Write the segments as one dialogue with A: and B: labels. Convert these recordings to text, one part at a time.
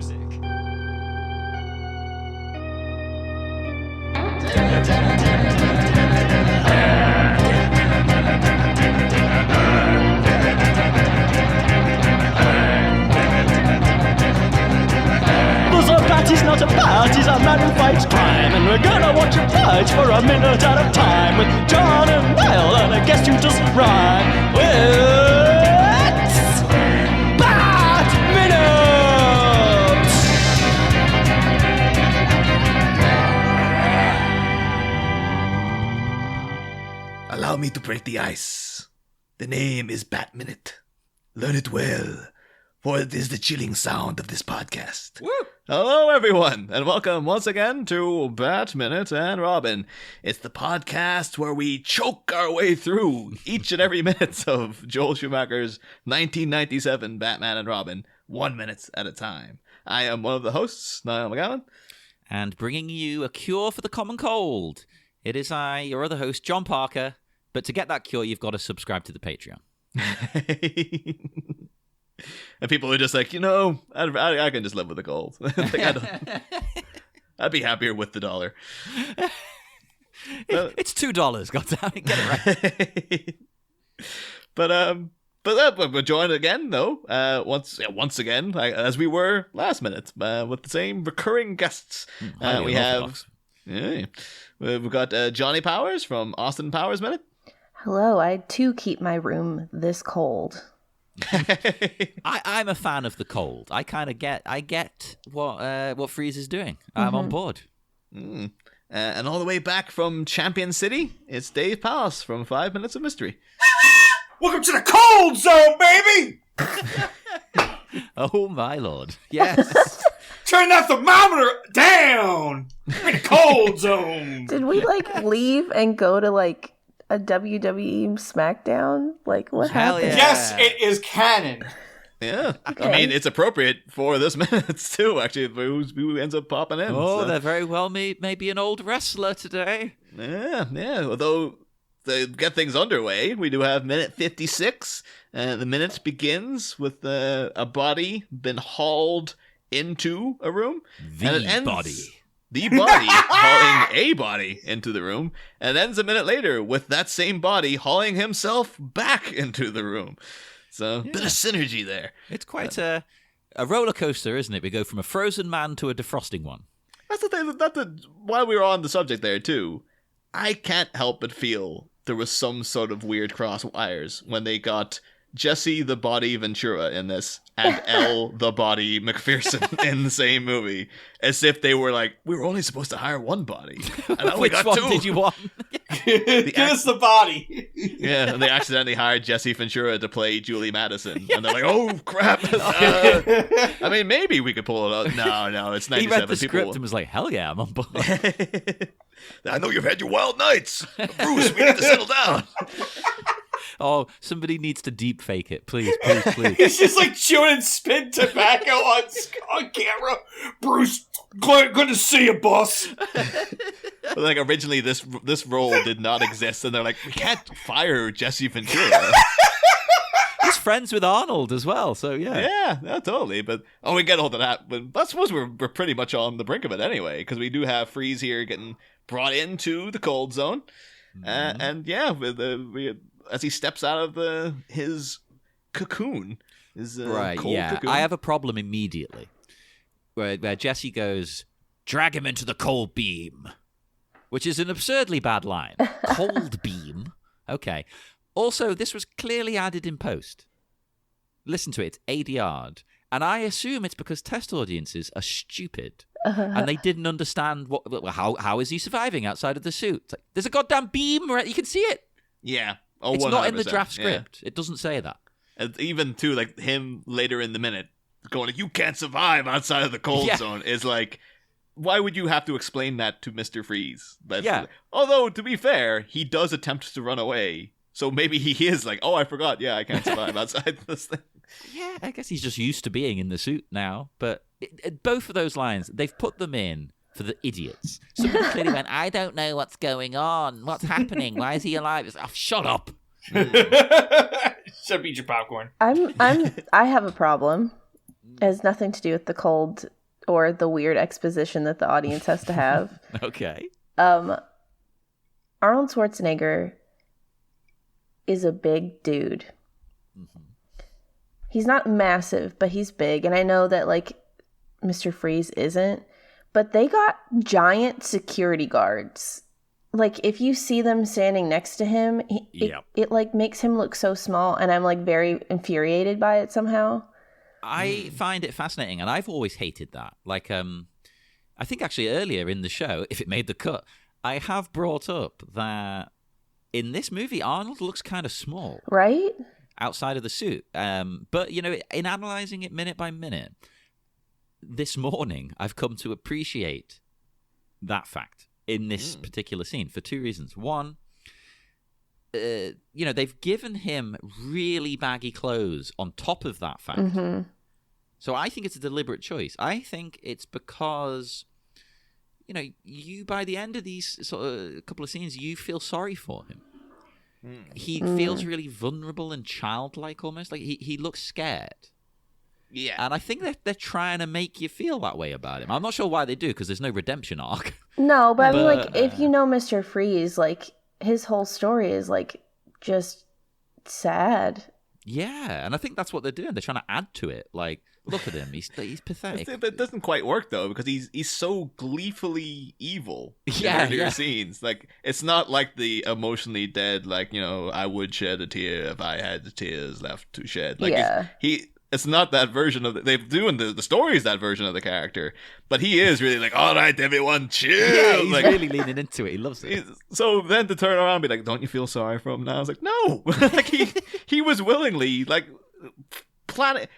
A: Party's not a bat, he's a man who fights crime. And we're gonna watch him fight for a minute at a time. With John and Niall and a guest who doesn't rhyme. It's Bat Minute!
B: Allow me to break the ice. The name is Bat Minute. Learn it well, for it is the chilling sound of this podcast.
C: Woo! Hello, everyone, and welcome once again to Bat Minute and Robin. It's the podcast where we choke our way through each and every minute of Joel Schumacher's 1997 Batman and Robin, 1 minute at a time. I am one of the hosts, Niall McGowan.
D: And bringing you a cure for the common cold. It is I, your other host, John Parker. But to get that cure, you've got to subscribe to the Patreon.
C: And people are just like, I can just live with the cold. I'd be happier with the dollar.
D: It's $2, goddammit, get it right.
C: But we're joined again, though, once again, as we were last minute, with the same recurring guests. We've got Johnie Powers from Austin Powers Minute.
E: Hello, I too keep my room this cold.
D: I'm a fan of the cold. I get what Freeze is doing. I'm on board.
C: And all the way back from Champion City, it's Dave Pallas from 5 Minutes of Mystery.
F: Welcome to the cold zone, baby!
D: Oh my lord! Yes.
F: Turn that thermometer down. We're in the cold zone.
E: Did we leave and go to a WWE SmackDown? What happened?
D: Yeah.
F: Yes, it is canon.
C: Yeah.
E: Okay.
C: I mean, it's appropriate for this minutes, too, actually, who ends up popping in.
D: Oh, they're very well maybe an old wrestler today.
C: Yeah. Although, to get things underway, we do have minute 56. The minute begins with a body been hauled into a room.
D: The body
C: hauling a body into the room, and ends a minute later with that same body hauling himself back into the room. So, bit of synergy there.
D: It's quite a roller coaster, isn't it? We go from a frozen man to a defrosting one.
C: That's the thing. While we were on the subject there, too, I can't help but feel there was some sort of weird cross wires when they got Jesse the Body Ventura in this and Elle the Body McPherson in the same movie, as if they were like, we were only supposed to hire one body. And I only
D: Which
C: got
D: one
C: two.
D: did you want?
F: Give us the body.
C: Yeah, and they accidentally hired Jesse Ventura to play Julie Madison. And they're like, oh, crap. I mean, maybe we could pull it out. No, it's 97.
D: He read the script and was like, hell yeah, I'm on board.
C: I know you've had your wild nights. Bruce, we need to settle down.
D: Oh, somebody needs to deep fake it. Please.
F: He's just chewing spit tobacco on camera. Bruce, good to see you, boss.
C: But originally this role did not exist, and they're like, we can't fire Jesse Ventura.
D: He's friends with Arnold as well, so yeah.
C: Yeah, no, totally. But we get hold of that. But I suppose we're pretty much on the brink of it anyway, because we do have Freeze here getting brought into the cold zone, and yeah, as he steps out of his cocoon,
D: right?
C: Cold
D: Yeah,
C: cocoon.
D: I have a problem immediately, where Jesse goes, "Drag him into the cold beam," which is an absurdly bad line. Cold beam, okay. Also, this was clearly added in post. Listen to it, it's ADR'd. And I assume it's because test audiences are stupid. And they didn't understand how is he surviving outside of the suit. It's like, there's a goddamn beam, right? You can see it.
C: Yeah. Oh,
D: it's
C: 100%.
D: not in the draft script. Yeah. It doesn't say that.
C: And even, too, him later in the minute going, you can't survive outside of the cold zone is why would you have to explain that to Mr. Freeze? Although, to be fair, he does attempt to run away. So maybe he is oh, I forgot. Yeah, I can't survive outside this thing.
D: Yeah, I guess he's just used to being in the suit now. But both of those lines, they've put them in for the idiots. Somebody clearly went, I don't know what's going on. What's happening? Why is he alive? It's, shut up.
F: Should eat your popcorn.
E: I have a problem. It has nothing to do with the cold or the weird exposition that the audience has to have.
D: Okay.
E: Arnold Schwarzenegger is a big dude. He's not massive, but he's big. And I know that, like, Mr. Freeze isn't. But they got giant security guards. Like, if you see them standing next to him, it like, makes him look so small. And I'm, like, very infuriated by it somehow.
D: I find it fascinating, and I've always hated that. Like, I think actually earlier in the show, if it made the cut, I have brought up that in this movie, Arnold looks kind of small.
E: Right?
D: Outside of the suit. But, you know, in analyzing it minute by minute, this morning, I've come to appreciate that fact in this particular scene for two reasons. One, you know, they've given him really baggy clothes on top of that fact. Mm-hmm. So I think it's a deliberate choice. I think it's because, you know, you, by the end of these sort of couple of scenes, you feel sorry for him. He feels really vulnerable and childlike almost. Like he looks scared.
C: Yeah.
D: And I think they're trying to make you feel that way about him. I'm not sure why they do, because there's no redemption arc.
E: No, but I mean, like, if you know Mr. Freeze, like, his whole story is, like, just sad.
D: Yeah, and I think that's what they're doing. They're trying to add to it. Like, look at him. He's pathetic.
C: That doesn't quite work, though, because he's so gleefully evil in earlier scenes. Like, it's not like the emotionally dead, like, you know, I would shed a tear if I had the tears left to shed. Like, it's not that version of they're doing the story is that version of the character, but he is really like, all right, everyone, chill.
D: Yeah, he's
C: like,
D: really leaning into it. He loves it.
C: So then to turn around and be like, don't you feel sorry for him now? I was like, no. Like he was willingly like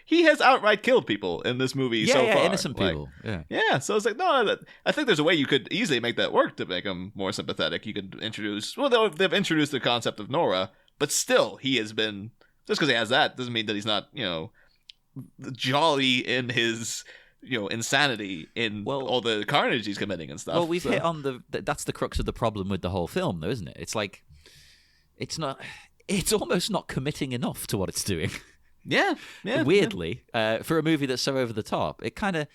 C: he has outright killed people in this movie so far.
D: Innocent people.
C: Yeah. So it's like, no, I think there's a way you could easily make that work to make him more sympathetic. You could introduce, well, they've introduced the concept of Nora, but still, he has been, just because he has that doesn't mean that he's not, you know, jolly in his, you know, insanity in all the carnage he's committing and stuff.
D: Well, we've hit on that's the crux of the problem with the whole film, though, isn't it? It's like, it's almost not committing enough to what it's doing.
C: Yeah.
D: Weirdly, for a movie that's so over the top, it kind of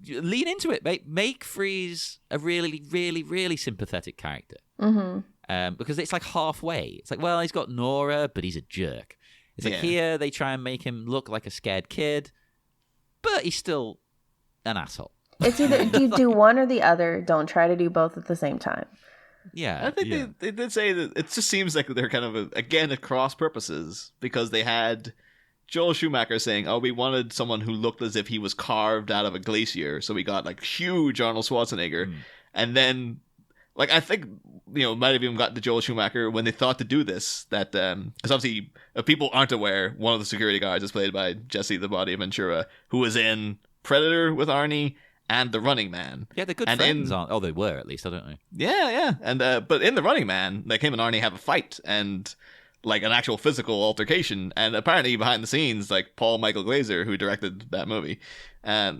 D: lean into it, mate. Make Freeze a really, really, really sympathetic character. Mm-hmm. Because it's like halfway. It's like, well, he's got Nora, but he's a jerk. It's like here they try and make him look like a scared kid, but he's still an asshole.
E: It's either you do one or the other. Don't try to do both at the same time.
D: Yeah,
C: I think they did say that it just seems like they're kind of again at cross purposes, because they had Joel Schumacher saying, "Oh, we wanted someone who looked as if he was carved out of a glacier, so we got like huge Arnold Schwarzenegger," and then. Like, I think, you know, might have even gotten to Joel Schumacher when they thought to do this, that, because obviously, if people aren't aware, one of the security guards is played by Jesse the Body Ventura, who was in Predator with Arnie and The Running Man.
D: Yeah, they're good friends, aren't they? Oh, they were, at least, I don't know.
C: Yeah. And, but in The Running Man, like, him and Arnie have a fight, and, like, an actual physical altercation, and apparently behind the scenes, like, Paul Michael Glaser, who directed that movie,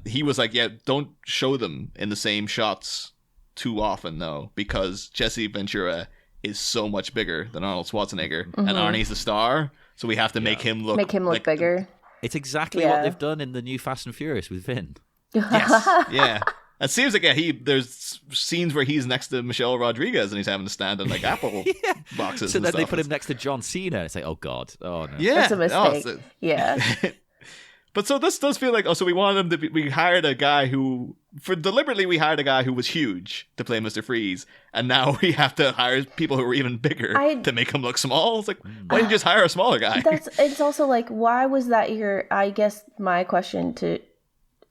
C: he was like, yeah, don't show them in the same shots too often, though, because Jesse Ventura is so much bigger than Arnold Schwarzenegger, and Arnie's the star, so we have to make him look like
E: bigger.
D: It's exactly what they've done in the new Fast and Furious with Vin.
C: Yes, yeah. It seems like there's scenes where he's next to Michelle Rodriguez and he's having to stand on like apple boxes.
D: So
C: and
D: then
C: stuff.
D: they put him next to John Cena. It's like, oh god, oh no.
C: Yeah,
E: that's a mistake. Yeah.
C: But so this does feel like, so we wanted him to be, we hired a guy who we hired a guy who was huge to play Mr. Freeze, and now we have to hire people who are even bigger to make him look small. It's like, why didn't you just hire a smaller guy?
E: It's also like, why was that I guess my question to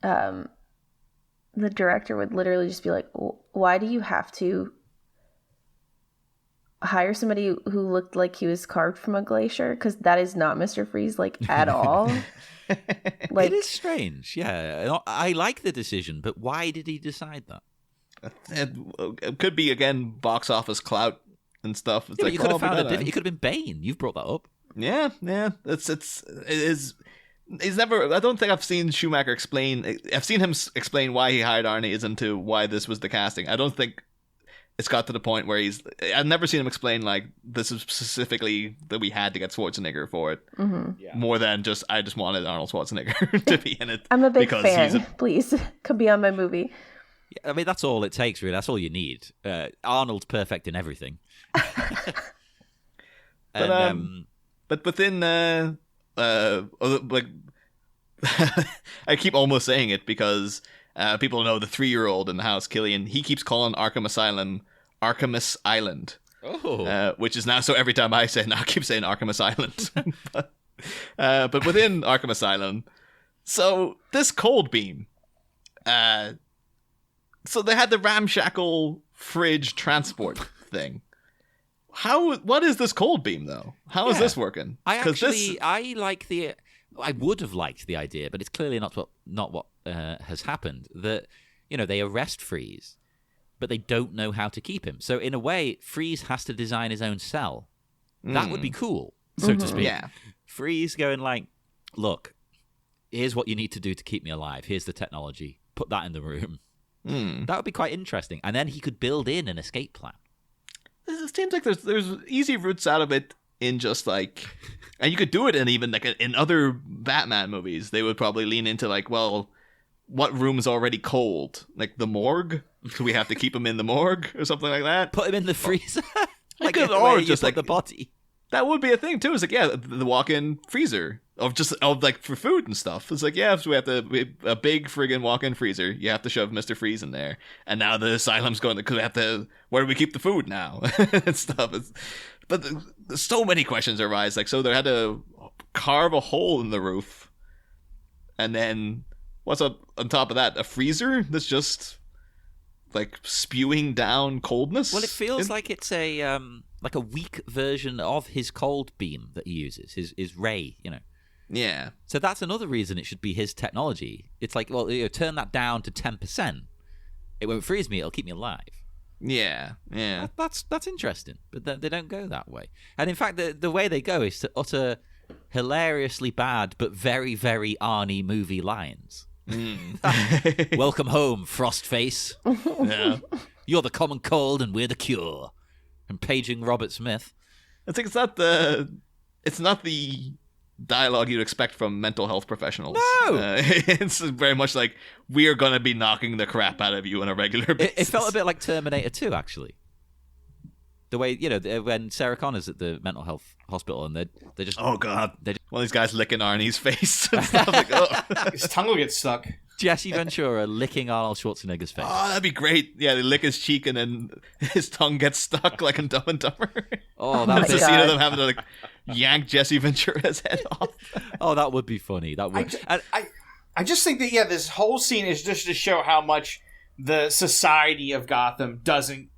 E: the director would literally just be like, why do you have to hire somebody who looked like he was carved from a glacier? Because that is not Mr. Freeze, like, at all.
D: Like, it is strange, yeah. I like the decision, but why did he decide that?
C: It could be, again, box office clout and stuff. It's
D: yeah,
C: like,
D: you could have found it could have been Bane. You've brought that up.
C: Yeah. He's never. I don't think I've seen Schumacher explain. I've seen him explain why he hired Arnie as into why this was the casting. I don't think it's got to the point where I've never seen him explain like this is specifically that we had to get Schwarzenegger for it. More than just I just wanted Arnold Schwarzenegger to be in it.
E: I'm a big
C: because
E: fan. Please come be on my movie.
D: I mean, that's all it takes, really. That's all you need. Arnold's perfect in everything.
C: But within like I keep almost saying it because people know the 3-year-old in the house, Killian. He keeps calling Arkham Asylum Arkhamist Island.
D: Oh,
C: Which is now, so every time I say it, now I keep saying Arkhamist Island. but within Arkham Asylum, so this cold beam, so they had the ramshackle fridge transport thing. What is this cold beam though? How is this working?
D: I would have liked the idea, but it's clearly not what has happened. That they arrest Freeze, but they don't know how to keep him. So in a way, Freeze has to design his own cell. That would be cool, so to speak.
C: Yeah.
D: Freeze going like, look, here's what you need to do to keep me alive. Here's the technology. Put that in the room. That would be quite interesting. And then he could build in an escape plan.
C: It seems like there's easy routes out of it in just like, and you could do it in even like in other Batman movies. They would probably lean into like, well, what room's already cold? Like the morgue? So we have to keep him in the morgue or something like that.
D: Put him in the freezer.
C: Like,
D: or
C: just like
D: the body.
C: That would be a thing too. It's like, yeah, the walk-in freezer of like for food and stuff. It's like, yeah, so we have a big friggin' walk-in freezer. You have to shove Mr. Freeze in there, and now the asylum's going because we have to. Where do we keep the food now and stuff? But so many questions arise. Like, so they had to carve a hole in the roof, and then what's up on top of that? A freezer that's just like spewing down coldness.
D: Well, it feels like it's a weak version of his cold beam that he uses, his ray,
C: Yeah.
D: So that's another reason it should be his technology. It's like, well, turn that down to 10%. It won't freeze me. It'll keep me alive.
C: Yeah. Yeah.
D: That's interesting, but they don't go that way. And in fact, the way they go is to utter hilariously bad but very, very Arnie movie lines. Welcome home, Frostface.
C: Yeah.
D: You're the common cold and we're the cure. And paging Robert Smith.
C: I think it's not the dialogue you'd expect from mental health professionals.
D: No!
C: It's very much like, we are going to be knocking the crap out of you on a regular basis.
D: It felt a bit like Terminator 2, actually. The way, when Sarah Connor's at the mental health hospital and they just...
C: Oh, God. One of these guys licking Arnie's face and stuff. Like, oh.
F: His tongue will get stuck.
D: Jesse Ventura licking Arnold Schwarzenegger's face.
C: Oh, that'd be great. Yeah, they lick his cheek and then his tongue gets stuck like in Dumb and Dumber.
D: Oh,
C: that's
D: that's
C: a scene of them having to like yank Jesse Ventura's head off.
D: Oh, that would be funny. That would.
F: I just think that this whole scene is just to show how much the society of Gotham doesn't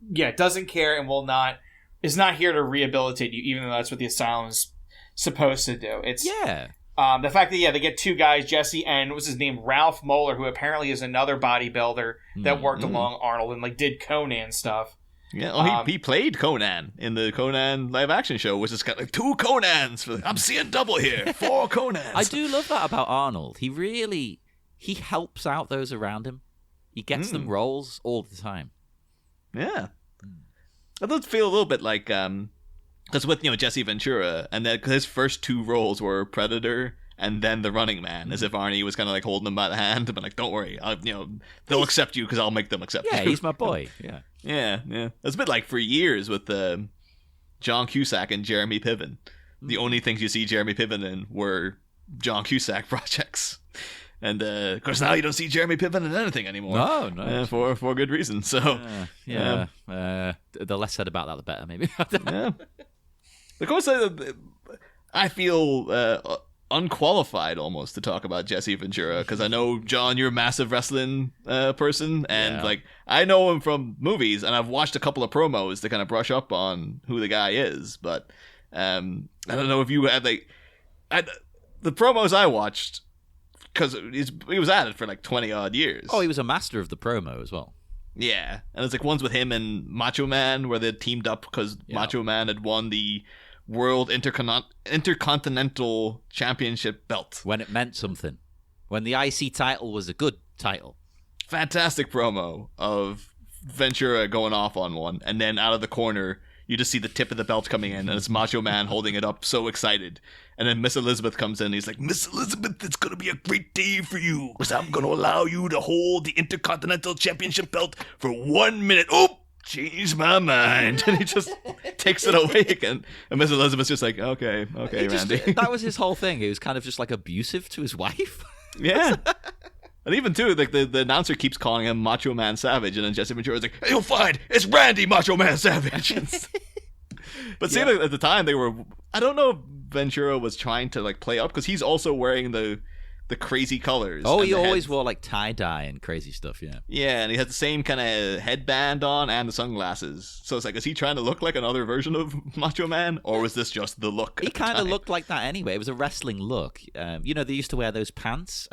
F: care and is not here to rehabilitate you, even though that's what the asylum's supposed to do. It's the fact that they get two guys, Jesse and what's his name, Ralph Moeller, who apparently is another bodybuilder that worked along Arnold and did Conan stuff.
C: Yeah, he played Conan in the Conan live action show, which is kind of like 2 Conans. I'm seeing double here, 4 Conans.
D: I do love that about Arnold. He helps out those around him. He gets them roles all the time.
C: Yeah, it does feel a little bit like because with Jesse Ventura, and then his first 2 roles were Predator and then The Running Man, as if Arnie was kind of like holding him by the hand, but like, don't worry, they'll accept you because I'll make them accept you.
D: Yeah, he's my boy. Yeah.
C: Yeah. It's a bit like for years with John Cusack and Jeremy Piven. The only things you see Jeremy Piven in were John Cusack projects. And of course now you don't see Jeremy Piven in anything anymore.
D: No.
C: For good reason. So
D: the less said about that, the better, maybe.
C: Yeah. Of course, I feel unqualified almost to talk about Jesse Ventura because I know, John, you're a massive wrestling person, and like I know him from movies, and I've watched a couple of promos to kind of brush up on who the guy is, but I don't know if you had the promos I watched, because he was at it for like 20 odd years.
D: Oh, he was a master of the promo as well.
C: Yeah, and it's like ones with him and Macho Man where they teamed up because Macho Man had won the World Intercontinental Championship belt.
D: When it meant something. When the IC title was a good title.
C: Fantastic promo of Ventura going off on one, and then out of the corner, you just see the tip of the belt coming in, and it's Macho Man holding it up, so excited. And then Miss Elizabeth comes in, and he's like, Miss Elizabeth, it's going to be a great day for you, because I'm going to allow you to hold the Intercontinental Championship belt for 1 minute. Oh, change my mind. And he just takes it away again. And Miss Elizabeth's just like, okay, Randy.
D: That was his whole thing. He was kind of just like abusive to his wife.
C: Yeah. And even too, like the announcer keeps calling him Macho Man Savage, and then Jesse Ventura's like, "You'll find it's Randy Macho Man Savage." But see, like, at the time they were, I don't know if Ventura was trying to like play up, because he's also wearing the crazy colors.
D: Oh, he always wore like tie dye and crazy stuff. Yeah.
C: Yeah, and he had the same kind of headband on and the sunglasses. So it's like, is he trying to look like another version of Macho Man, or was this just the look?
D: He kind of looked like that anyway. It was a wrestling look. You know, they used to wear those pants.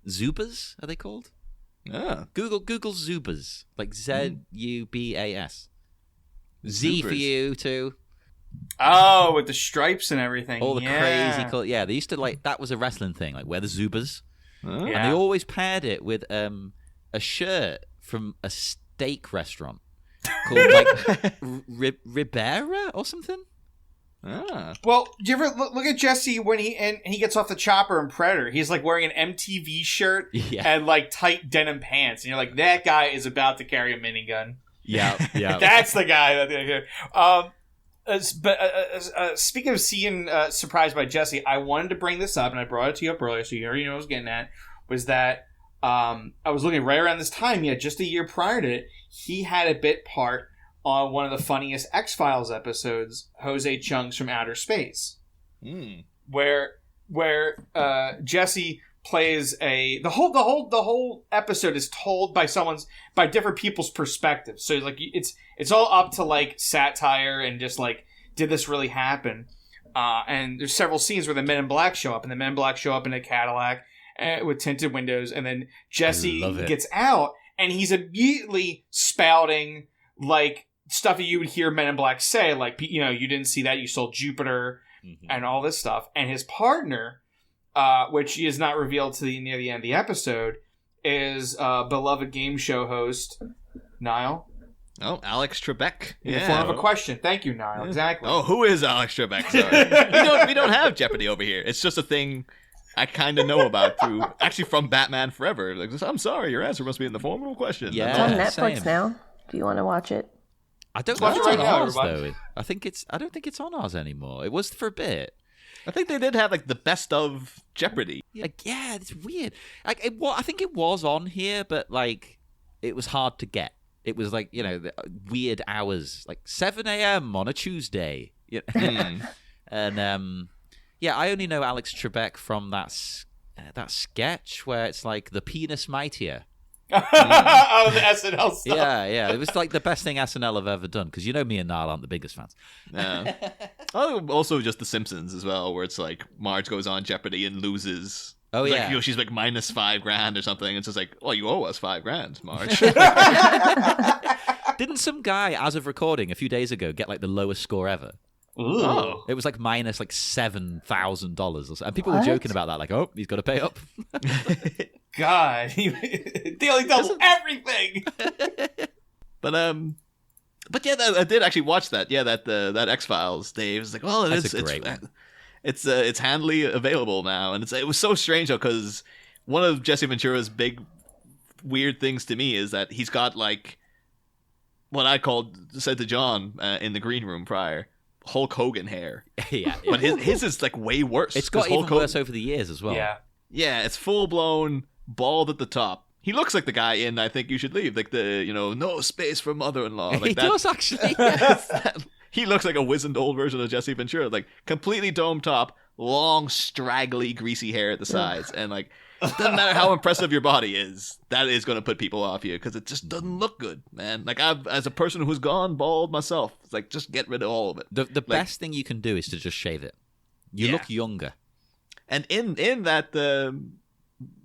D: Zubas, are they called?
C: Ah.
D: Google Zubas, like Zubas. Z for you too.
F: Oh, with the stripes and everything.
D: All the crazy color. Yeah, they used to like, that was a wrestling thing, like wear the Zubas.
C: Oh.
F: Yeah.
D: And they always paired it with a shirt from a steak restaurant called like Ribera or something.
C: Ah.
F: Well, do you ever look at Jesse when he gets off the chopper in Predator? He's like wearing an MTV shirt and like tight denim pants, and you're like, that guy is about to carry a minigun.
D: Yeah.
F: That's the guy. Speaking of seeing surprised by Jesse, I wanted to bring this up, and I brought it to you up earlier, so you already know what I was getting at. Was that I was looking right around this time, just a year prior to it, he had a bit part on one of the funniest X-Files episodes, Jose Chung's From Outer Space, where Jesse plays the whole episode is told by different people's perspectives. So like it's all up to like satire and just like, did this really happen? And there's several scenes where the Men in Black show up, and the Men in Black show up in a Cadillac with tinted windows, and then Jesse gets out, and he's immediately spouting like stuff that you would hear Men in Black say, like, you know, you didn't see that, you sold Jupiter, and all this stuff. And his partner, which is not revealed to near the end of the episode, is beloved game show host Niall.
C: Oh, Alex Trebek.
F: In the form of a question. Thank you, Niall. Exactly.
C: Oh, who is Alex Trebek? Sorry. we don't have Jeopardy over here. It's just a thing I kind of know about from Batman Forever. Like, I'm sorry, your answer must be in the form of a question.
D: Yeah.
E: It's on Netflix
D: same.
E: now. Do you want to watch it?
D: I don't
F: Watch
D: think
F: it
D: it's
F: right
D: on
F: now,
D: ours
F: everybody.
D: though. I don't think it's on ours anymore. It was for a bit.
C: I think they did have like the best of Jeopardy.
D: Like, yeah, it's weird. Like, I think it was on here, but like, it was hard to get. It was like, you know, the weird hours, like 7 a.m. on a Tuesday. Yeah. And yeah, I only know Alex Trebek from that sketch where it's like the penis mightier.
F: Oh, the SNL stuff.
D: Yeah. It was like the best thing SNL have ever done, because you know me and Niall aren't the biggest fans.
C: Oh, also just The Simpsons as well, where it's like Marge goes on Jeopardy and loses.
D: Oh,
C: It's
D: yeah.
C: like, you know, she's like minus $5,000 or something. It's just like, well, you owe us $5,000, Marge.
D: Didn't some guy, as of recording a few days ago, get like the lowest score ever?
F: Ooh.
C: Oh.
D: It was like minus like $7,000 or so. And people were
E: What?
D: joking about that, like, oh, he's got to pay up.
F: God. They only double everything.
C: But yeah, I did actually watch that. Yeah, that X-Files. Dave was like, well,
D: That's a great one.
C: It's handily available now, and it was so strange though, because one of Jesse Ventura's big weird things to me is that he's got like what I said to John in the green room prior, Hulk Hogan hair.
D: Yeah.
C: But his is like way worse.
D: It's got
C: 'cause
D: even
C: Hulk Hogan-
D: worse over the years as well.
F: Yeah.
C: Yeah, it's full blown bald at the top. He looks like the guy in I Think You Should Leave, like the, you know, no space for mother-in-law. Like
D: he does actually.
C: He looks like a wizened old version of Jesse Ventura, like completely dome top, long, straggly, greasy hair at the sides, and like doesn't matter how impressive your body is, that is going to put people off you because it just doesn't look good, man. Like as a person who's gone bald myself, it's like just get rid of all of it.
D: The best thing you can do is to just shave it. You
C: Yeah.
D: look younger.
C: And in that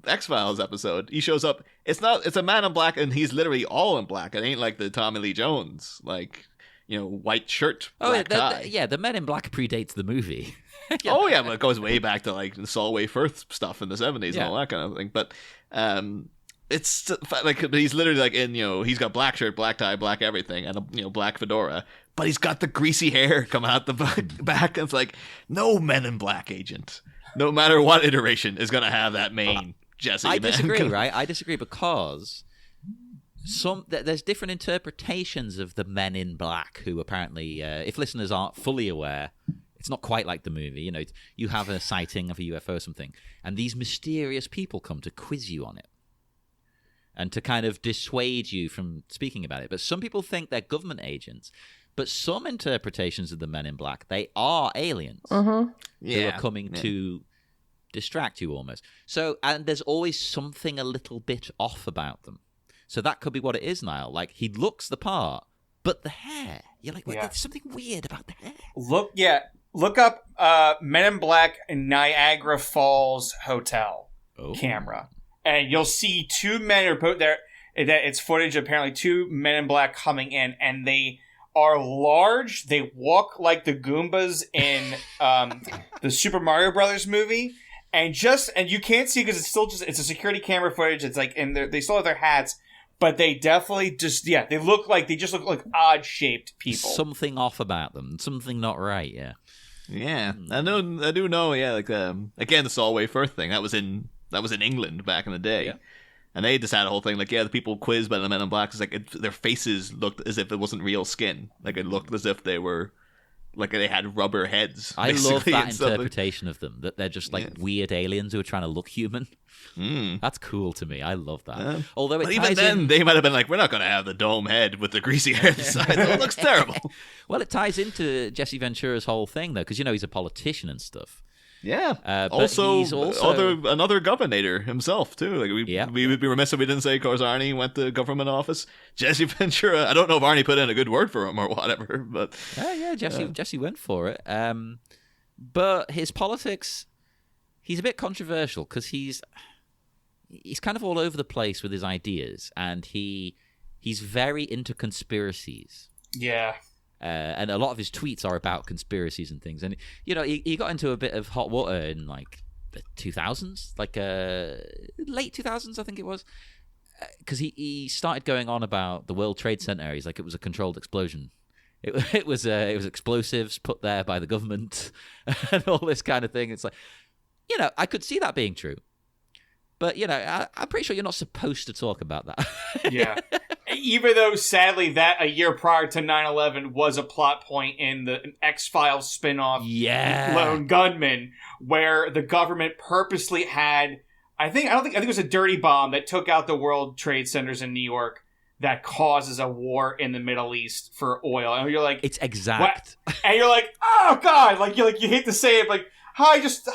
C: X-Files episode, he shows up. It's a man in black, and he's literally all in black. It ain't like the Tommy Lee Jones, like, you know, white shirt, black tie.
D: The Men in Black predates the movie.
C: Oh yeah, but it goes way back to like the Solway Firth stuff in the 70s and all that kind of thing. But it's like he's literally like in, he's got black shirt, black tie, black everything, and a black fedora, but he's got the greasy hair coming out the back. And it's like, no Men in Black agent, no matter what iteration, is gonna have that mane. Jesse,
D: I disagree, right? I disagree because there's different interpretations of the Men in Black, who apparently, if listeners aren't fully aware, it's not quite like the movie. You have a sighting of a UFO or something, and these mysterious people come to quiz you on it and to kind of dissuade you from speaking about it. But some people think they're government agents. But some interpretations of the Men in Black, they are aliens who are coming to distract you almost. So, and there's always something a little bit off about them. So that could be what it is, Niall. Like, he looks the part, but the hair, you're like, well, there's something weird about the hair.
F: Look up Men in Black Niagara Falls Hotel camera. And you'll see two men are put there. It's footage of apparently two Men in Black coming in, and they are large. They walk like the Goombas in the Super Mario Brothers movie, and you can't see because it's a security camera footage. It's like, and they still have their hats, but they definitely they look like odd shaped people.
D: Something off about them. Something not right. Yeah.
C: Yeah, I do know. Yeah, like again, the Solway Firth thing that was in England back in the day.
D: Yeah.
C: And they just had a whole thing like, the people quizzed by the Men in Black, it's like their faces looked as if it wasn't real skin. Like, it looked as if they were, like, they had rubber heads.
D: I love that interpretation of them, that they're just like weird aliens who are trying to look human. That's cool to me. I love that. Although
C: but even then, they might have been like, we're not going to have the dome head with the greasy hair at the side. It looks terrible.
D: Well, it ties into Jesse Ventura's whole thing, though, because, he's a politician and stuff.
C: Yeah.
D: But he's also
C: another governor himself too. Like we would be remiss if we didn't say, of course, Arnie went to government office. Jesse Ventura. I don't know if Arnie put in a good word for him or whatever, but
D: Jesse went for it. But his politics, he's a bit controversial because he's kind of all over the place with his ideas, and he's very into conspiracies.
F: Yeah.
D: And a lot of his tweets are about conspiracies and things. And, he got into a bit of hot water in, like, the 2000s, like late 2000s, I think it was. Because he started going on about the World Trade Center. He's like, it was a controlled explosion. It was explosives put there by the government and all this kind of thing. It's like, I could see that being true. But, I'm pretty sure you're not supposed to talk about that.
F: Yeah. Even though, sadly, that a year prior to 9/11 was a plot point in the X-Files spin-off Lone Gunman, where the government purposely had, I think it was a dirty bomb that took out the World Trade Centers in New York that causes a war in the Middle East for oil. And you're like,
D: it's exact.
F: What? And you're like, oh God, you hate to say it, like, Hi, this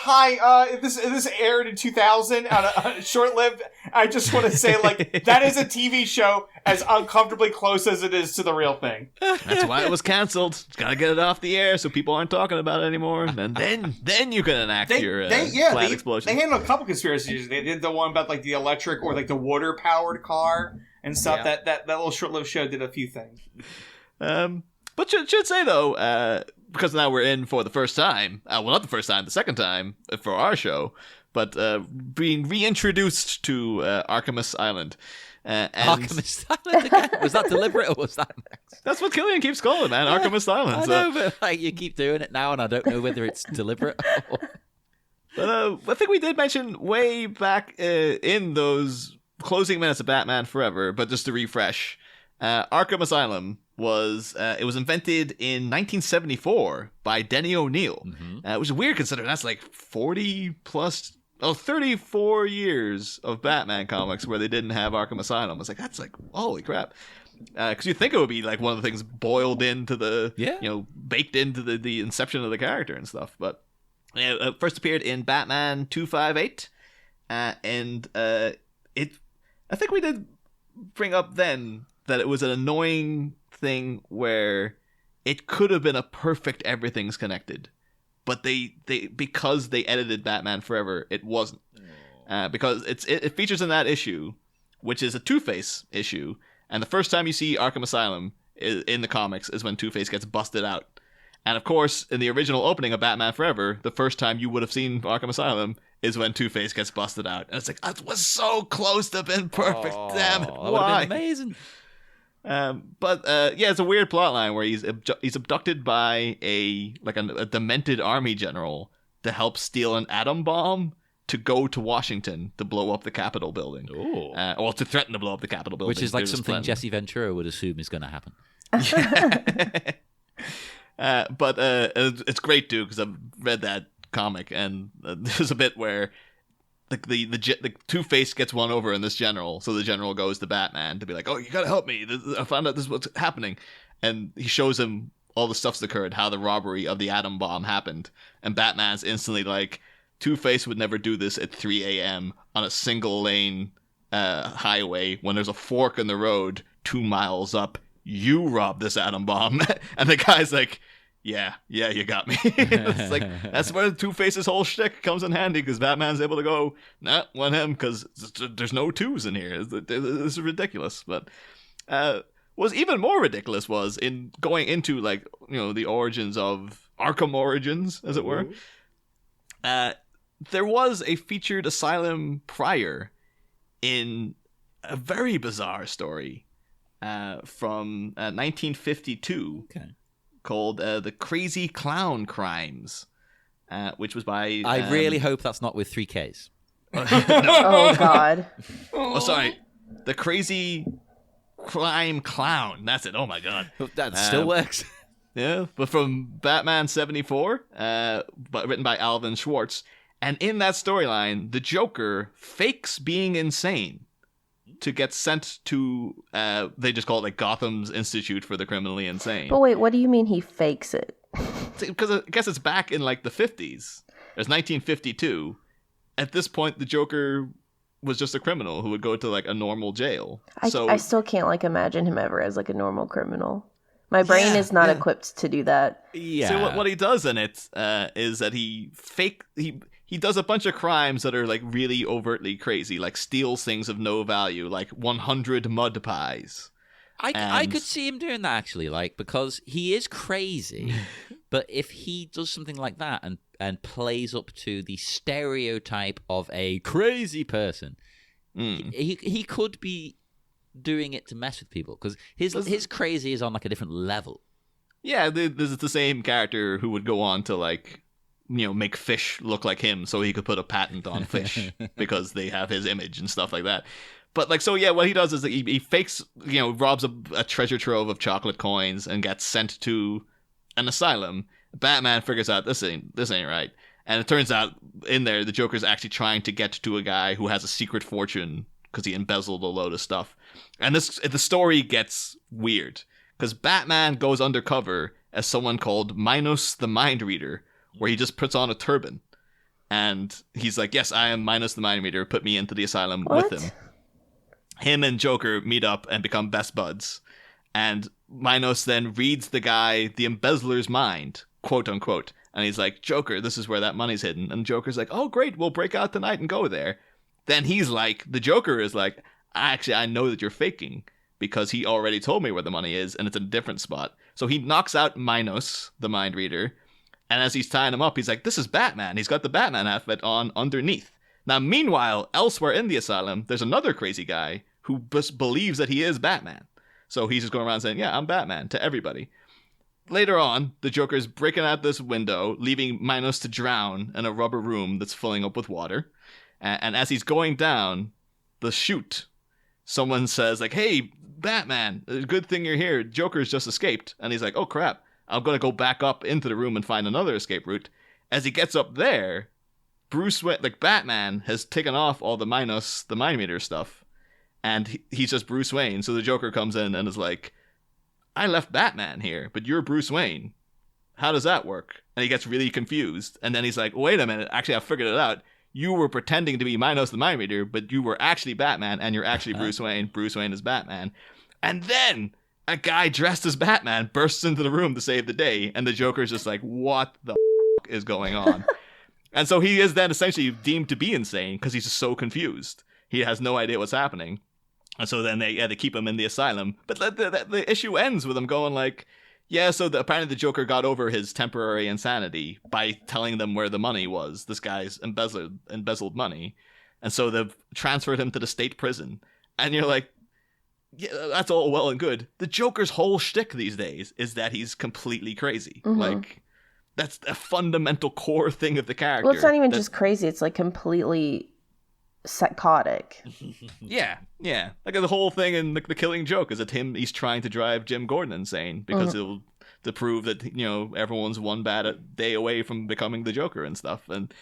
F: aired in 2000 on a short-lived. I just want to say, like, that is a TV show as uncomfortably close as it is to the real thing.
C: That's why it was canceled. Got to get it off the air so people aren't talking about it anymore. And then you can enact your plant explosion.
F: They handled a couple conspiracies. They did the one about, like, the electric or, like, the water-powered car and stuff. Yeah. That little short-lived show did a few things.
C: But should say, though, because now we're in for the first time, well, not the first time, the second time for our show, but being reintroduced to Arkhamist Island.
D: Arkhamist Island again? Was that deliberate or was that next?
C: That's what Killian keeps calling it, man, Arkhamist Island.
D: I know, but like, you keep doing it now, and I don't know whether it's deliberate or...
C: But I think we did mention way back in those closing minutes of Batman Forever, but just to refresh, Arkham Asylum was invented in 1974 by Denny O'Neil, which is weird considering that's like 34 years of Batman comics where they didn't have Arkham Asylum. It's like, that's like, holy crap. Because you think it would be like one of the things boiled into the, baked into the inception of the character and stuff. But it first appeared in Batman 258, and I think we did bring up then that it was an annoying thing where it could have been a perfect everything's connected, but they because they edited Batman Forever, it wasn't. Because it features in that issue, which is a Two-Face issue, and the first time you see Arkham Asylum in the comics is when Two-Face gets busted out. And of course, in the original opening of Batman Forever, the first time you would have seen Arkham Asylum is when Two-Face gets busted out. And it's like, it was so close to being perfect. Damn it.
D: That would have
C: Why?
D: been amazing.
C: But it's a weird plot line where he's abducted by a demented army general to help steal an atom bomb to go to Washington to blow up the Capitol building.
D: Ooh.
C: Or to threaten to blow up the Capitol building.
D: Which is like
C: There's
D: something
C: plan.
D: Jesse Ventura would assume is going to happen.
C: But it's great too because I've read that comic and there's a bit where the Two-Face gets one over in this general, so the general goes to Batman to be like, "Oh, you gotta help me! I found out this is what's happening," and he shows him all the stuff that's occurred, how the robbery of the atom bomb happened, and Batman's instantly like, "Two-Face would never do this at 3 a.m. on a single lane highway when there's a fork in the road 2 miles up. You robbed this atom bomb," and the guy's like, Yeah, you got me. It's like, that's where Two-Face's whole shtick comes in handy, because Batman's able to go, nah, want him, because there's no twos in here. This is ridiculous. But what's even more ridiculous was in going into, like, the origins of Arkham Origins, as it were. There was a featured asylum prior in a very bizarre story from 1952.
D: Okay.
C: Called The Crazy Clown Crimes, which was by...
D: I really hope that's not with 3 Ks.
E: Oh, God.
C: Oh, sorry. The Crazy Crime Clown. That's it. Oh, my God.
D: That still works.
C: Yeah, but from Batman 74, but written by Alvin Schwartz. And in that storyline, the Joker fakes being insane to get sent to, they just call it like Gotham's Institute for the Criminally Insane.
E: But wait, what do you mean he fakes it?
C: Because I guess it's back in like the 50s. There's 1952. At this point, the Joker was just a criminal who would go to like a normal jail.
E: I still can't like imagine him ever as like a normal criminal. My brain is not equipped to do that.
D: Yeah.
C: So what he does in it is that he does a bunch of crimes that are like really overtly crazy, like steals things of no value, like 100 mud pies.
D: I could see him doing that, actually, like, because he is crazy, but if he does something like that and plays up to the stereotype of a crazy person, he could be doing it to mess with people, because his crazy is on like a different level.
C: Yeah, this is the same character who would go on to like, make fish look like him so he could put a patent on fish because they have his image and stuff like that. But like, so yeah, what he does is that he fakes, robs a treasure trove of chocolate coins and gets sent to an asylum. Batman figures out this ain't right. And it turns out in there, the Joker's actually trying to get to a guy who has a secret fortune because he embezzled a load of stuff. And the story gets weird because Batman goes undercover as someone called Minos the Mind Reader, where he just puts on a turban. And he's like, yes, I am Minos the Mind Reader. Put me into the asylum with him. Him and Joker meet up and become best buds. And Minos then reads the guy, the embezzler's mind, quote unquote. And he's like, Joker, this is where that money's hidden. And Joker's like, oh, great, we'll break out tonight and go there. Then the Joker is like, actually, I know that you're faking, because he already told me where the money is and it's in a different spot. So he knocks out Minos, the mind reader. And as he's tying him up, he's like, this is Batman. He's got the Batman outfit on underneath. Now, meanwhile, elsewhere in the asylum, there's another crazy guy who just believes that he is Batman. So he's just going around saying, yeah, I'm Batman, to everybody. Later on, the Joker's breaking out this window, leaving Minos to drown in a rubber room that's filling up with water. And as he's going down the chute, someone says, like, hey, Batman, good thing you're here. Joker's just escaped. And he's like, oh, crap. I'm going to go back up into the room and find another escape route. As he gets up there, Batman has taken off all the Minos, the Mind Meter stuff. And he's just Bruce Wayne. So the Joker comes in and is like, I left Batman here, but you're Bruce Wayne. How does that work? And he gets really confused. And then he's like, wait a minute. Actually, I figured it out. You were pretending to be Minos the Mind Reader, but you were actually Batman, and you're actually Bruce Wayne. Bruce Wayne is Batman. And then a guy dressed as Batman bursts into the room to save the day, and the Joker's just like, what the is going on? And so he is then essentially deemed to be insane because he's just so confused. He has no idea what's happening. And so then they keep him in the asylum. But the issue ends with him going like, Yeah, so apparently the Joker got over his temporary insanity by telling them where the money was. This guy's embezzled money. And so they've transferred him to the state prison. And you're like, yeah, that's all well and good. The Joker's whole shtick these days is that he's completely crazy.
E: Mm-hmm.
C: Like, that's a fundamental core thing of the character.
E: Well, it's not even just crazy. It's like completely psychotic.
C: Yeah. Like the whole thing in the Killing Joke is that he's trying to drive Jim Gordon insane because to prove that, you know, everyone's one bad day away from becoming the Joker and stuff. And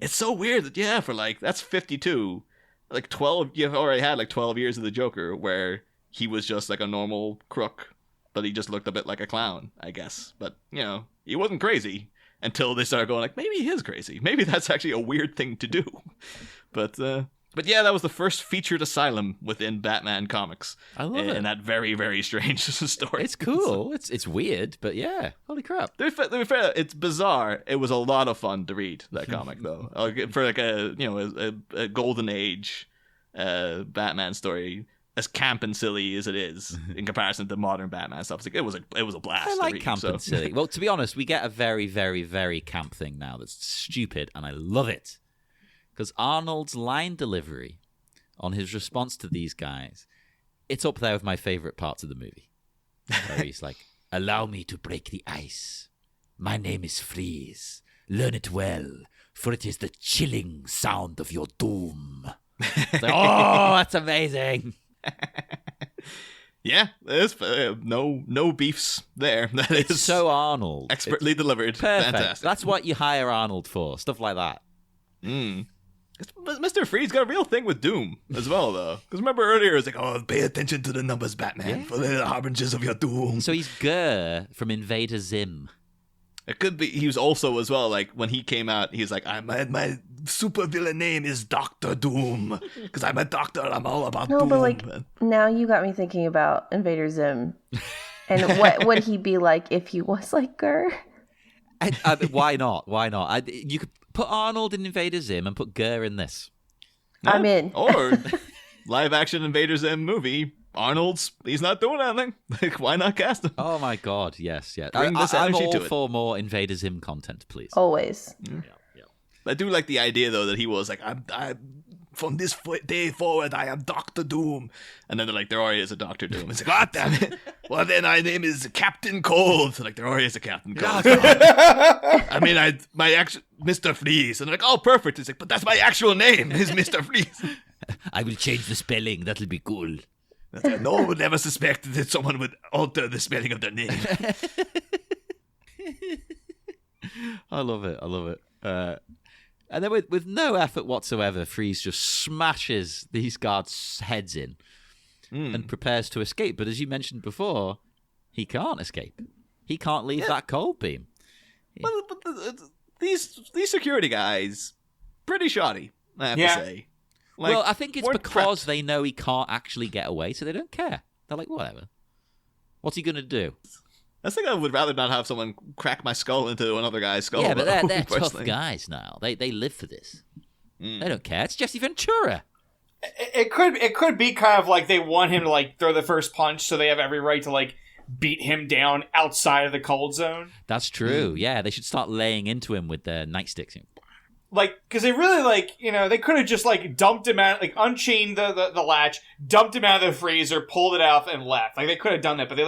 C: it's so weird that, yeah, for like, that's 52. Like 12, you've already had like 12 years of the Joker where he was just like a normal crook, but he just looked a bit like a clown, I guess. But, you know, he wasn't crazy until they started going like, maybe he is crazy. Maybe that's actually a weird thing to do. But yeah, that was the first featured asylum within Batman comics.
D: I love it.
C: And that very, very strange story.
D: It's cool. It's weird, but yeah, holy crap.
C: To be fair, it's bizarre. It was a lot of fun to read that comic, though. For like a golden age Batman story, as camp and silly as it is in comparison to modern Batman stuff, it was a blast.
D: I like
C: to read,
D: camp and silly. Well, to be honest, we get a very, very, very camp thing now that's stupid, and I love it. Because Arnold's line delivery on his response to these guys, it's up there with my favorite parts of the movie. Where he's like, "Allow me to break the ice. My name is Freeze. Learn it well, for it is the chilling sound of your doom." It's like, oh, that's amazing.
C: Yeah, there's no beefs there. That is
D: So Arnold.
C: expertly delivered.
D: Perfect.
C: Fantastic.
D: That's what you hire Arnold for. Stuff like that.
C: Mr. Freeze got a real thing with Doom as well, though. Because remember earlier, it was like, oh,
B: Pay attention to the numbers, Batman, for they're the harbingers of your doom.
D: So he's Gurr from Invader Zim.
C: it could be he was also as well, like, when he came out, he's like,
B: My super villain name is Doctor Doom. Because I'm a doctor, I'm all about
E: No,
B: doom.
E: but like now you got me thinking about Invader Zim. And what would he be like if he was like Gurr?
D: Why not? Why not? You could put Arnold in Invader Zim and put Gurr in this.
E: I'm in.
C: Or live action Invader Zim movie. He's not doing anything. Like, why not cast him?
D: Oh my god, yes, yeah.
C: Bring this
D: I'm
C: energy
D: all
C: to it.
D: for more Invader Zim content, please.
E: Always.
C: I do like the idea, though, that he was like, I'm from this day forward, I am Doctor Doom. And then they're like, there already is a Doctor Doom. It's like, God damn it. Well, then my name is Captain Cold. Like, there already is a Captain Cold. I mean, my actual Mr. Freeze. And they're like, oh, perfect. It's like, but that's my actual name is Mr. Freeze.
D: I will change the spelling. That'll be cool.
B: No one would ever suspect that someone would alter the spelling of their name.
D: I love it. And then with no effort whatsoever, Freeze just smashes these guards' heads in and prepares to escape. But as you mentioned before, he can't escape. He can't leave that cold beam.
C: But these security guys, pretty shoddy, I have to say. Like,
D: well, I think it's
C: weren't
D: because
C: prepped.
D: they know he can't actually get away, so they don't care. They're like, whatever. What's he going to do?
C: I think I would rather not have someone crack my skull into another guy's skull.
D: Yeah, but
C: though,
D: they're tough
C: personally.
D: guys now. They live for this. They don't care. It's Jesse Ventura.
F: It could be kind of like they want him to like throw the first punch, so they have every right to like beat him down outside of the cold zone.
D: That's true. Yeah, they should start laying into him with their nightsticks.
F: Like, because they really, like, you know, they could have just, like, dumped him out, like, unchained the latch, dumped him out of the freezer, pulled it out, and left. Like, they could have done that, but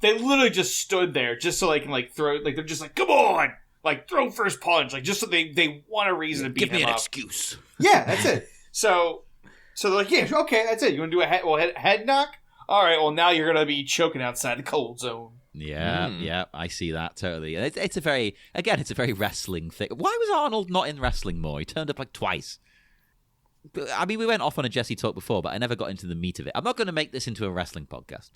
F: they literally just stood there just so they can, like, throw, like, they're just like, come on! Like, throw first punch. Like, just so they want a reason to beat
D: Give
F: him
D: me an
F: up.
D: excuse.
F: Yeah, that's it. So they're like, yeah, okay, that's it. You want to do a head knock? All right, well, now you're going to be choking outside the cold zone.
D: Yeah, I see that totally. It's a very wrestling thing. Why was Arnold not in wrestling more? He turned up like twice. I mean, we went off on a Jesse talk before, but I never got into the meat of it. I'm not going to make this into a wrestling podcast.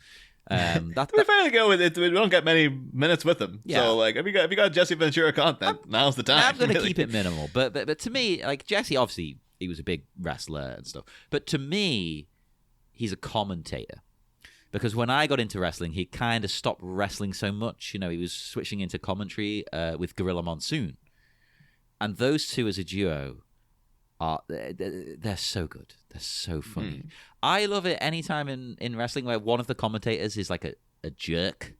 C: We're fair to go with it. We don't get many minutes with him.
D: Yeah.
C: So, like, if you got Jesse Ventura content, now's the time.
D: I'm going to
C: really.
D: keep it minimal. But to me, like, Jesse, obviously, he was a big wrestler and stuff. But to me, he's a commentator. Because when I got into wrestling, he kind of stopped wrestling so much. You know, he was switching into commentary with Gorilla Monsoon. And those two as a duo, they're so good. They're so funny. I love it anytime in wrestling where one of the commentators is like a jerk.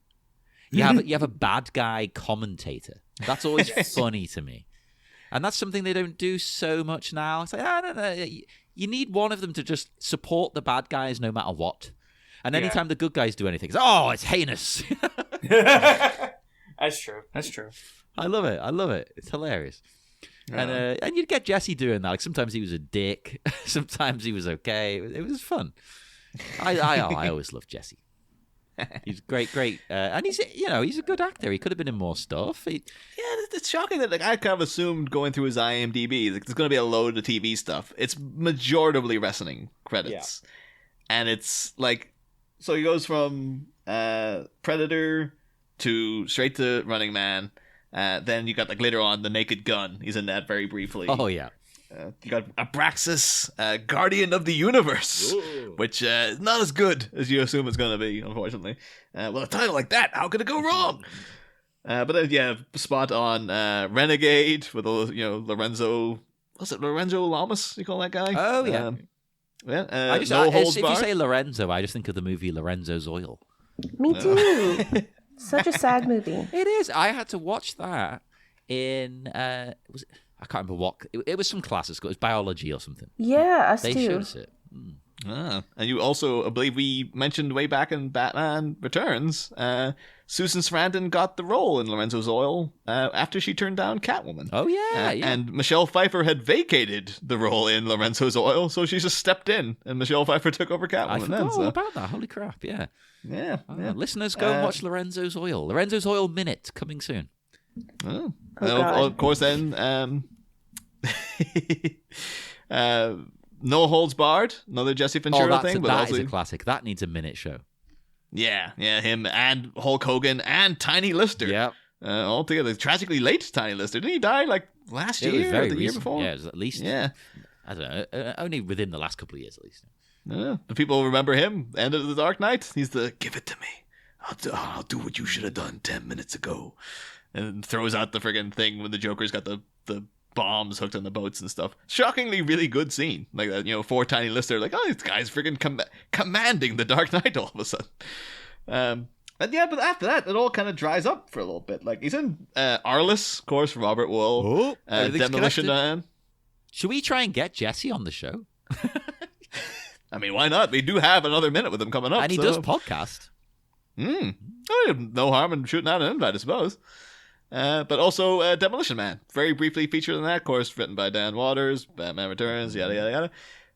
D: You have a bad guy commentator. That's always funny to me. And that's something they don't do so much now. It's like, no. You need one of them to just support the bad guys no matter what. And anytime the good guys do anything, it's heinous.
F: That's true.
D: I love it. It's hilarious. And you'd get Jesse doing that. Like sometimes he was a dick. Sometimes he was okay. It was fun. I always loved Jesse. He's great. And he's a good actor. He could have been in more stuff.
C: It's shocking that I kind of assumed going through his IMDb, there's going to be a load of TV stuff. It's majoritively wrestling credits. Yeah. And it's like, so he goes from Predator to straight to Running Man. Then you got like later on The Naked Gun. He's in that very briefly.
D: Oh yeah.
C: You got Abraxas, Guardian of the Universe, which is not as good as you assume it's going to be, unfortunately. Well, a title like that, how could it go wrong? But spot on Renegade with Lorenzo. Was it Lorenzo Lamas? You call that guy?
D: Oh yeah. If you say Lorenzo, I just think of the movie Lorenzo's Oil.
E: Me too. Such a sad movie.
D: It is. I had to watch that in I can't remember what it was. Some class at school. It was biology or something.
E: Yeah, us
D: they
E: too.
D: showed us it.
C: And you also, I believe we mentioned way back in Batman Returns, Susan Sarandon got the role in Lorenzo's Oil after she turned down Catwoman.
D: Oh yeah.
C: And Michelle Pfeiffer had vacated the role in Lorenzo's Oil, so she just stepped in, and Michelle Pfeiffer took over Catwoman.
D: I forgot all about that. Holy crap! Yeah.
C: Yeah.
D: Listeners, go and watch Lorenzo's Oil. Lorenzo's Oil Minute coming soon.
C: Oh. Of course, then No Holds Barred, another Jesse Ventura thing.
D: That is a classic. That needs a minute show.
C: Yeah, him and Hulk Hogan and Tiny Lister.
D: Yeah.
C: All together. Tragically late Tiny Lister. Didn't he die like last year or the year before?
D: Yeah, it was at least. Yeah. I don't know. Only within the last couple of years, at least.
C: The people remember him. End of the Dark Knight. He's the give it to me. I'll do what you should have done 10 minutes ago. And throws out the friggin' thing when the Joker's got the bombs hooked on the boats and stuff. Shockingly really good scene. Like that, for Tiny Lister, like, oh, this guy's friggin' commanding the Dark Knight all of a sudden. But after that, it all kind of dries up for a little bit. Like, he's in Arliss, of course, Robert Wool. Demolition Man.
D: Should we try and get Jesse on the show?
C: I mean, why not? We do have another minute with him coming up.
D: And he does podcast.
C: No harm in shooting out an invite, I suppose. But also Demolition Man. Very briefly featured in that, of course, written by Dan Waters, Batman Returns, yada, yada, yada.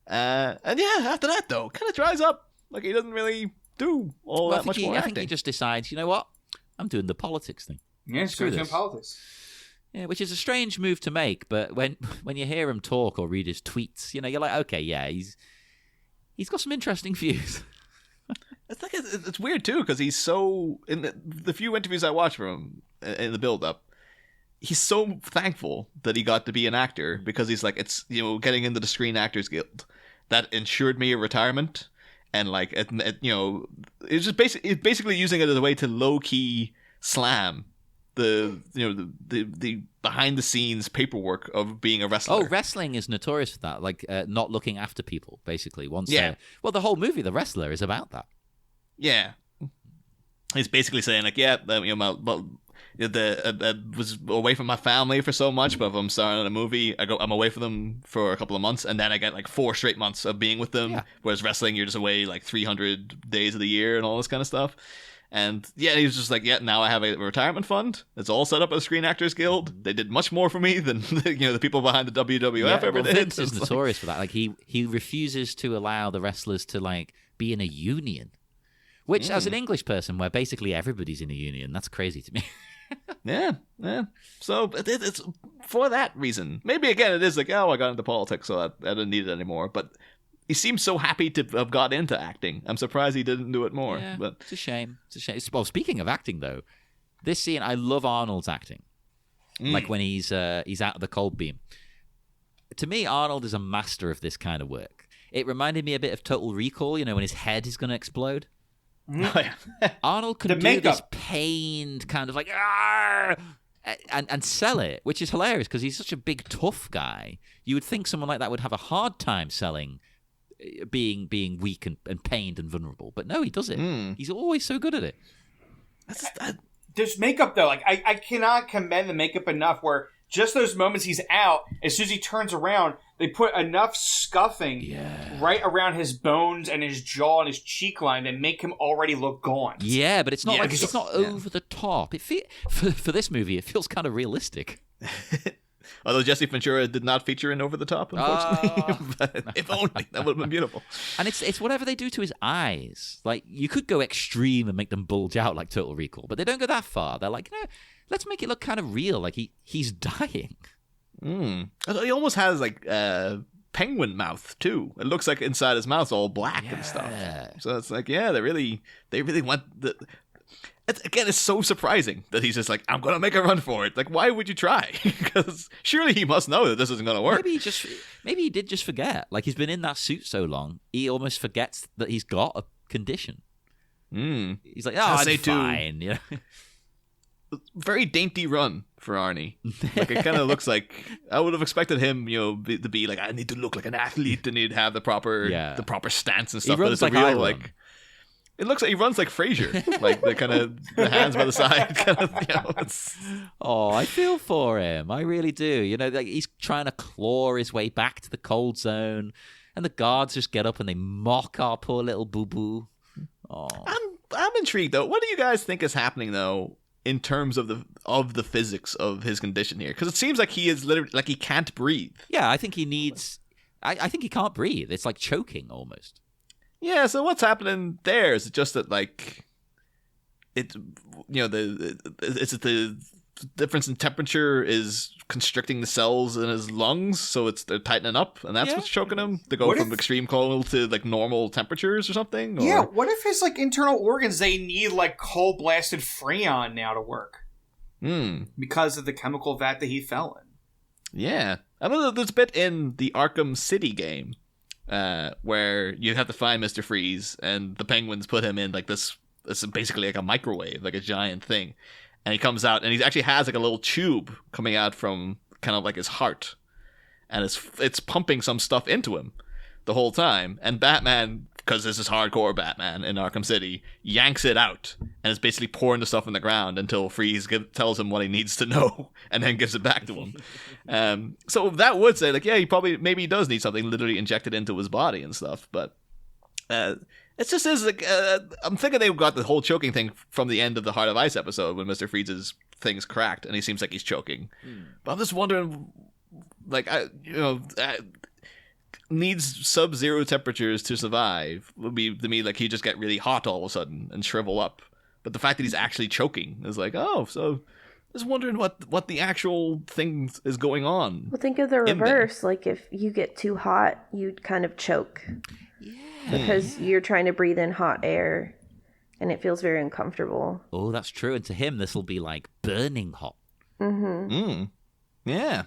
C: And after that, though, kind of dries up. Like, he doesn't really do all that much more acting.
D: I think he just decides, you know what? I'm doing the politics thing.
F: Yeah, screw this. Politics.
D: Yeah, which is a strange move to make, but when you hear him talk or read his tweets, you're like, okay, yeah, he's got some interesting views.
C: It's weird too, because he's so, in the few interviews I watched from him in the build-up, he's so thankful that he got to be an actor, because he's like, it's getting into the Screen Actors Guild that ensured me a retirement, and like it's just basically using it as a way to low-key slam the behind the scenes paperwork of being a wrestler.
D: Oh, wrestling is notorious for that, like not looking after people, basically. The whole movie, The Wrestler, is about that.
C: Yeah, he's basically saying like, was away from my family for so much, but if I'm starring in a movie, I'm away from them for a couple of months, and then I get like 4 straight months of being with them. Yeah. Whereas wrestling, you're just away like 300 days of the year and all this kind of stuff. And he was just like, now I have a retirement fund. It's all set up at the Screen Actors Guild. They did much more for me than the people behind the WWF ever did.
D: Vince is notorious for that. Like he refuses to allow the wrestlers to like be in a union, which as an English person, where basically everybody's in a union, that's crazy to me.
C: Yeah. So it's for that reason. Maybe again it is like, I got into politics, so I didn't need it anymore. But he seems so happy to have got into acting. I'm surprised he didn't do it more.
D: Yeah,
C: but
D: it's a shame. Well, speaking of acting, though, this scene, I love Arnold's acting. Like when he's out of the cold beam. To me, Arnold is a master of this kind of work. It reminded me a bit of Total Recall, when his head is going to explode. Arnold can do this pained kind of like, and sell it, which is hilarious because he's such a big, tough guy. You would think someone like that would have a hard time selling being weak and pained and vulnerable. But no, he does it. He's always so good at it.
F: there's makeup though. Like I cannot commend the makeup enough. Where just those moments he's out, as soon as he turns around, they put enough scuffing right around his bones and his jaw and his cheek line that make him already look gaunt.
D: Yeah, but it's not it's not over the top. For this movie, it feels kind of realistic.
C: Although Jesse Ventura did not feature in Over the Top, unfortunately. But if only, that would have been beautiful.
D: And it's whatever they do to his eyes. Like, you could go extreme and make them bulge out like Total Recall, but they don't go that far. They're like, let's make it look kind of real, like he's dying.
C: He almost has like penguin mouth too. It looks like inside his mouth's all black and stuff. So it's like, they really want the. It's so surprising that he's just like, I'm gonna make a run for it. Like, why would you try? Because surely he must know that this isn't gonna work.
D: Maybe he did just forget. Like, he's been in that suit so long, he almost forgets that he's got a condition. He's like, I'm fine. You know?
C: Very dainty run for Arnie. Like, it kind of looks like I would have expected him, to be like, I need to look like an athlete and he'd have the proper stance and stuff.
D: He runs
C: but it's
D: like
C: a real like. It looks like he runs like Frasier, like the hands by the side, kind of.
D: Oh, I feel for him. I really do. Like he's trying to claw his way back to the cold zone, and the guards just get up and they mock our poor little boo boo. Oh,
C: I'm intrigued though. What do you guys think is happening though in terms of the physics of his condition here? Because it seems like he is literally like he can't breathe.
D: Yeah, I think he needs. I think he can't breathe. It's like choking almost.
C: Yeah, so what's happening there? Is it just that like it's the difference in temperature is constricting the cells in his lungs, so they're tightening up, and that's what's choking him to go from extreme cold to like normal temperatures or something?
F: Yeah, what if his like internal organs they need like cold blasted Freon now to work? Because of the chemical vat that he fell in. Yeah,
C: I mean, there's a bit in the Arkham City game. Where you have to find Mr. Freeze, and the Penguins put him in like this. It's basically like a microwave, like a giant thing, and he comes out, and he actually has like a little tube coming out from kind of like his heart, and it's pumping some stuff into him the whole time. And Batman, because this is hardcore Batman in Arkham City, yanks it out and is basically pouring the stuff on the ground until Freeze tells him what he needs to know and then gives it back to him. So that would say, like, yeah, maybe he does need something literally injected into his body and stuff. But it just is like, I'm thinking they got the whole choking thing from the end of the Heart of Ice episode when Mr. Freeze's thing's cracked and he seems like he's choking. But I'm just wondering, like, needs sub-zero temperatures to survive would be to me like he just get really hot all of a sudden and shrivel up. But the fact that he's actually choking is like, so just wondering what the actual thing is going on.
E: Well, think of the reverse. Like if you get too hot, you'd kind of choke. Yeah. Because you're trying to breathe in hot air and it feels very uncomfortable.
D: Oh, that's true. And to him, this will be like burning hot.
C: Yeah.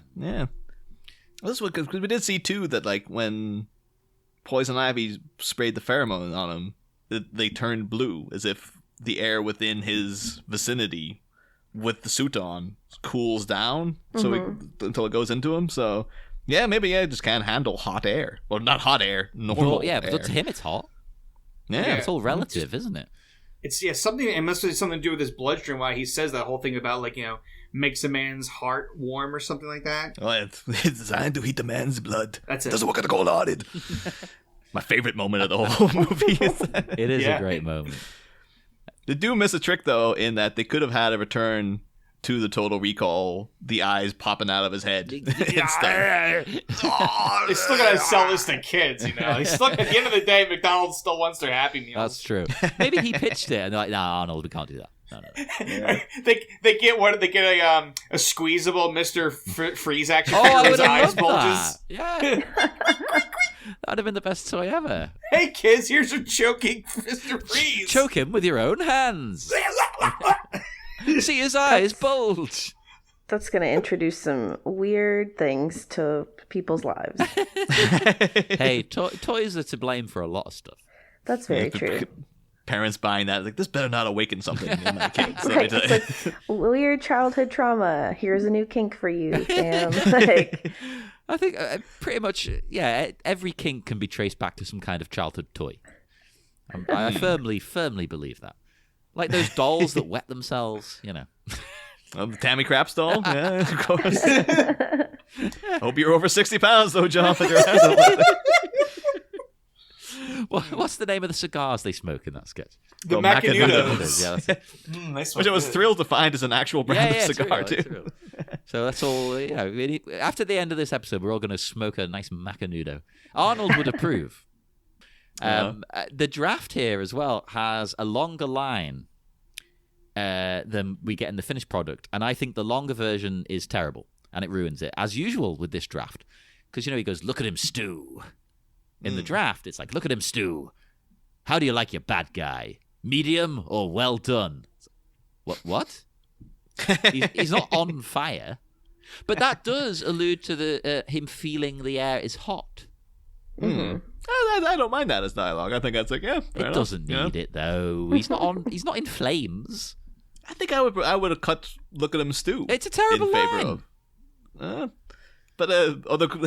C: This was because we did see too that like when Poison Ivy sprayed the pheromone on him, they turned blue as if the air within his vicinity with the suit on cools down until it goes into him. So yeah, maybe it just can't handle hot air. Well, not hot air, normal air.
D: But to him it's hot.
C: Yeah,
D: it's all relative, isn't it?
F: It's something. It must have something to do with his bloodstream. Why he says that whole thing about like makes a man's heart warm or something like that.
B: Oh, it's designed to heat a man's blood.
F: That's it.
B: Doesn't work at the cold-hearted.
C: My favorite moment of the whole movie is that.
D: It is a great moment.
C: They do miss a trick though, in that they could have had a return to the Total Recall, the eyes popping out of his head instead.
F: They're still gonna sell this to kids, at the end of the day, McDonald's still wants their Happy Meals.
D: That's true. Maybe he pitched it and they're like, no, Arnold, we can't do that. No.
F: Yeah. they get a squeezable Mr. Freeze action
D: figure
F: with
D: I
F: his eyes bulges.
D: That. Yeah. That'd have been the best toy ever.
F: Hey kids, here's a choking Mr. Freeze.
D: Choke him with your own hands. See his eyes bulge.
E: That's going to introduce some weird things to people's lives.
D: Hey, toys are to blame for a lot of stuff.
E: That's very true.
C: Parents buying that, like, this better not awaken something in my kids.
E: Right, it's like, weird childhood trauma. Here's a new kink for you, Sam.
D: I think pretty much, every kink can be traced back to some kind of childhood toy. I firmly believe that. Like those dolls that wet themselves, you know.
C: The Tammy Craps doll? Yeah, of course. Hope you're over 60 pounds, though, John. With your hands up.
D: What's the name of the cigars they smoke in that sketch?
F: The
C: Oh,
F: Macanudos.
D: Yeah, that's it.
F: Nice
C: Which I was thrilled to find as an actual brand of cigar,
D: it's
C: too.
D: real. So that's all, you know. After the end of this episode, we're all going to smoke a nice Macanudo. Arnold would approve. The draft here as well has a longer line than we get in the finished product. And I think the longer version is terrible. And it ruins it, as usual with this draft. Because, you know, he goes, look at him stew. In the draft, it's like, look at him stew. How do you like your bad guy? Medium or well done? What? He's not on fire. But that does allude to the him feeling the air is hot.
C: I don't mind that as dialogue. I think that's like, yeah, fair
D: It
C: enough,
D: doesn't
C: you know?
D: need it though. He's not in flames.
C: I think I would have cut "Look at him stew."
D: It's a terrible
C: in favor
D: line.
C: of. But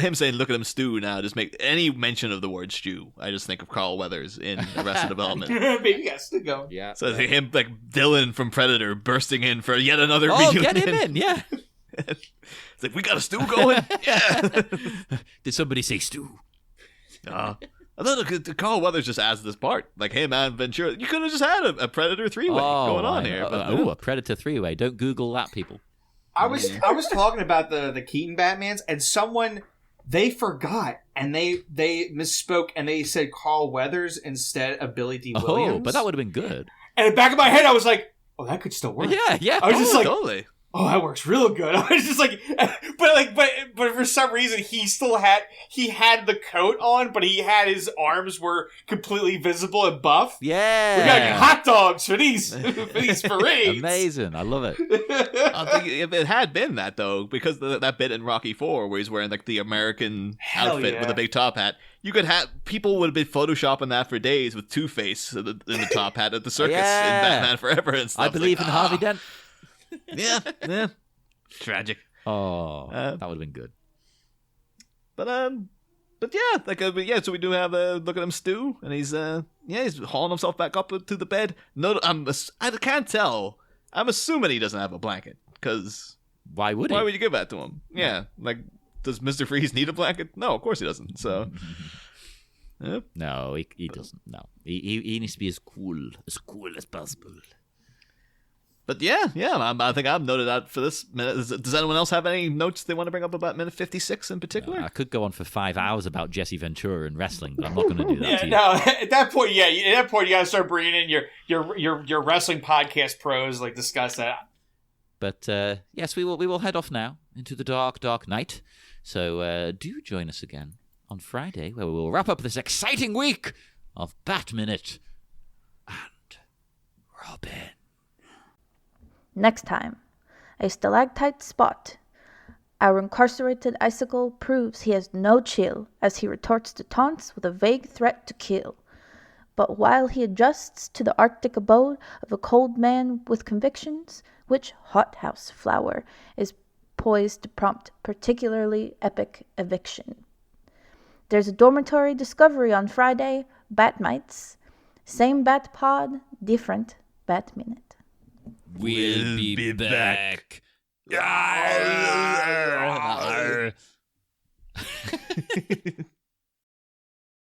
C: him saying "Look at him stew" now just make any mention of the word stew. I just think of Carl Weathers in Arrested Development.
F: Maybe has to go.
D: Yeah.
C: So him like Dylan from Predator bursting in for yet another.
D: Oh,
C: reunion.
D: get him in, yeah.
C: It's like, we got a stew going. Yeah.
D: Did somebody say stew?
C: I thought Carl Weathers just adds this part. Like, hey man, Ventura, you could have just had a Predator 3-way going on here. But
D: a Predator 3-way. Don't Google that, people.
F: I was talking about the Keaton Batmans, and someone they forgot and they misspoke and they said Carl Weathers instead of Billy D. Williams.
D: Oh, but that would have been good.
F: And in the back of my head, I was like, "Oh, that could still work."
D: Yeah.
F: I was just like,
C: totally.
F: "Oh, that works real good." I was just like, but for some reason, he had the coat on, but he had his arms were completely visible and buff.
D: Yeah.
F: We got hot dogs for these parades.
D: Amazing. I love it.
C: I think if it had been that though, because that bit in Rocky 4 where he's wearing like the American outfit with a big top hat, you could have people would have been photoshopping that for days with Two-Face in the top hat at the circus in Batman Forever and stuff.
D: I believe in Harvey Dent.
C: Yeah. Tragic.
D: Oh, that would have been good.
C: But yeah, so we do have look at him stew, and he's hauling himself back up to the bed. No, I can't tell. I'm assuming he doesn't have a blanket, because
D: why would he?
C: Why would you give that to him? Yeah, like, does Mr. Freeze need a blanket? No, of course he doesn't. So, yep.
D: No, he doesn't. No, he needs to be as cool as possible.
C: But yeah, I think I've noted out for this minute. Does anyone else have any notes they want to bring up about minute 56 in particular?
D: I could go on for 5 hours about Jesse Ventura and wrestling, but I'm not going to do that to you.
F: No, at that point, you got to start bringing in your wrestling podcast pros, like discuss that.
D: But yes, we will head off now into the dark night. So do join us again on Friday, where we will wrap up this exciting week of Bat Minute and Robin.
E: Next time, a stalactite spot. Our incarcerated icicle proves he has no chill as he retorts to taunts with a vague threat to kill. But while he adjusts to the Arctic abode of a cold man with convictions, which hothouse flower is poised to prompt particularly epic eviction? There's a dormitory discovery on Friday, Batmites. Same Bat Pod, different Bat Minute.
D: We'll be back.